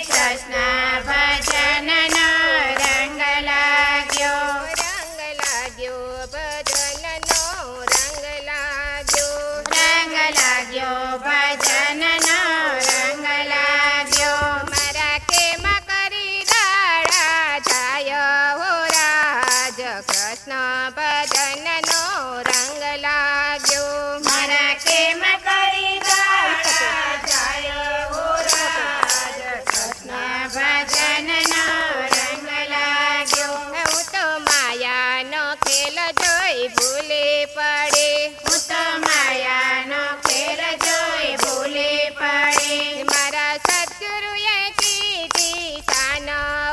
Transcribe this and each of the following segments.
કૃષ્ણ ભજનનો રંગ લાગ્યો ભજનનો રંગ લાગ્યો ભજનનો રંગ લાગ્યો મારા કેમ કરી દાડા જાય હો રાજ કૃષ્ણ ભજનનો રંગ લાગ્યો મારા કેમ કરી દાડા જાય હો રાજ કૃષ્ણ ભજનનો રંગ લાગ્યો હું તો માયાનો ખેલ જોઈ ભૂલી પડે હું તો માયાનો ખેલ જોઈ ભૂલી પડે મારા સદગુરુએ કીધી શાન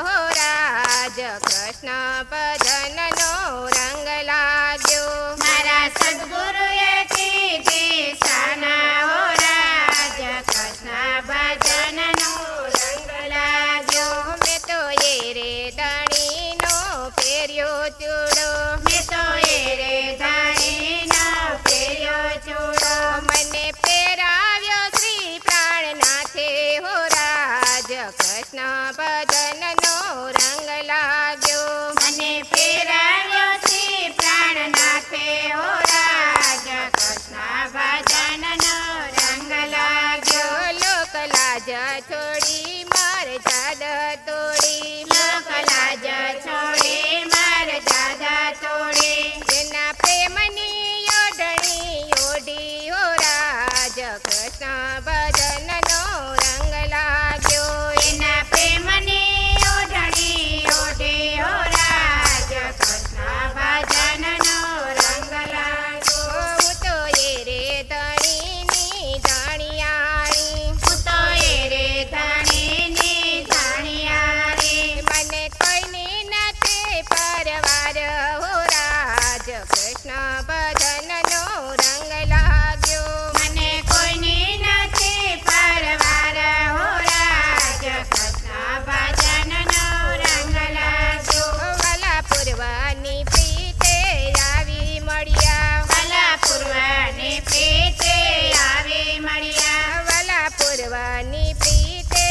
હો રાજ કૃષ્ણ ભજનનો રંગ લાગ્યો મારા સદગુરુએ કીધી સાના હો રાજ કૃષ્ણ ભજનનો રંગ લાગ્યો મેં તો એ રે ધણીનો ફેર્યો ચૂડો મેં તો એ રે ધણીનો ફેર્યો ચૂડો મને પહેરાવ્યો શ્રી પ્રાણનાથે હો રાજ કૃષ્ણ ભજનનો રંગ લાગ્યો મને ફેરાવ્યો શ્રી પ્રાણનાથે હો રાજ કૃષ્ણ ભજનનો રંગ લાગ્યો લોક લાજ છોડી માર જાદ તોડી લોક લાજ છોડી માર જાદા તોડી એના પ્રેમની ઓઢણી ઓઢી હો રાજ કૃષ્ણ ભજનનો રંગ લાગ્યો એના પ્રેમની ઓઢણી ઓઢી હો રાજ કૃષ્ણ ભજનનો રંગ લાગ્યો હું તો એ રે ધણીની ધણિયાણી હું તો એ રે ધણીની ધણિયાણી મને કોઈની નથી પરવાર હો રાજ કૃષ્ણ ભજનનો રંગ લાગ્યો મને કોઈની નથી પરવાર હો રાજ કૃષ્ણ ભજનનો રંગ લાગ્યો વાલા પૂર્વની પ્રીતે આવી મળ્યા ભલા પૂર્વની પ્રીતે આવી મળ્યા વાલા પૂર્વની પ્રીતે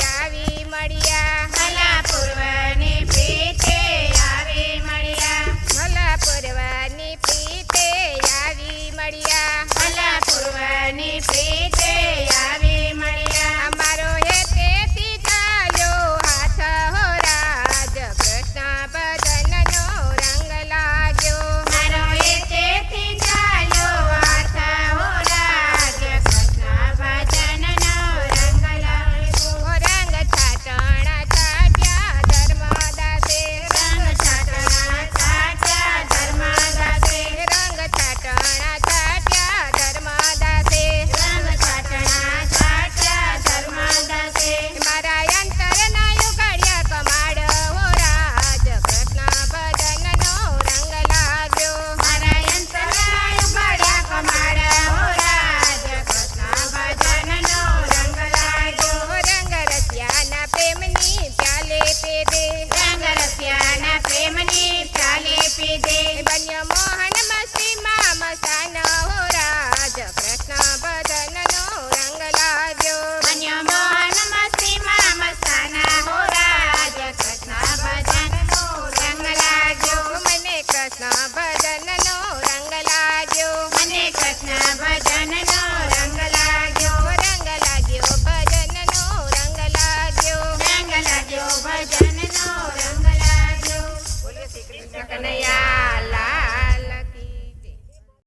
આવી મળ્યા ભલા પૂર્વની પ્રીતે આવી મળ્યા વાલા પૂર્વની પ્રીતે આવી મળ્યા ભલા પૂર્વની પ્રીતે આવી મળ્યા અમારો હેતેથી ચાલ્યો હાથ હો રાજ કૃષ્ણ ભજનનો રંગ લાગ્યો મારો એથી ચાલ્યો હાથ હો રાજ કૃષ્ણ ભજનનો રંગ લાગ્યો રંગ છાટણા છાટ્યા ધર્મદાસે રંગ છાટણા છાટ્યા ધર્મદાસે રંગ છાટણા છાટ્યા ધર્મદાસે રંગ છાટણા છાટ્યા ધર્મદાસે મારા અંતરના યુગળ્યા કમાડ હો રાજ કૃષ્ણ ભજનનો રંગ લાગ્યો મારા યંત્રના ઉઘાડ્યા કમાડ હો રાજ કૃષ્ણ ભજનનો રંગ લાગ્યો રંગ રસિયાના પ્રેમની પ્યાલે પીધે રંગ રસિયાના પ્રેમની પ્યાલે પીધે બન્યો મોહન મસ્તીમાં મસાન હો રાજ કૃષ્ણ ભજનનો રંગ લાગ્યો બન્યો મોહન મસ્તીમાં મસ્તાના હો રાજ કૃષ્ણ ભજનનો રંગ લાગ્યો મને કૃષ્ણ ભજનનો રંગ લાગ્યો મને કૃષ્ણ ભજનનો રંગ લાગ્યો રંગ લાગ્યો ભજનનો રંગ લાગ્યો રંગ લાગ્યો ભજનનો રંગ લાગ્યો બોલીએ શ્રી કૃષ્ણ કનૈયા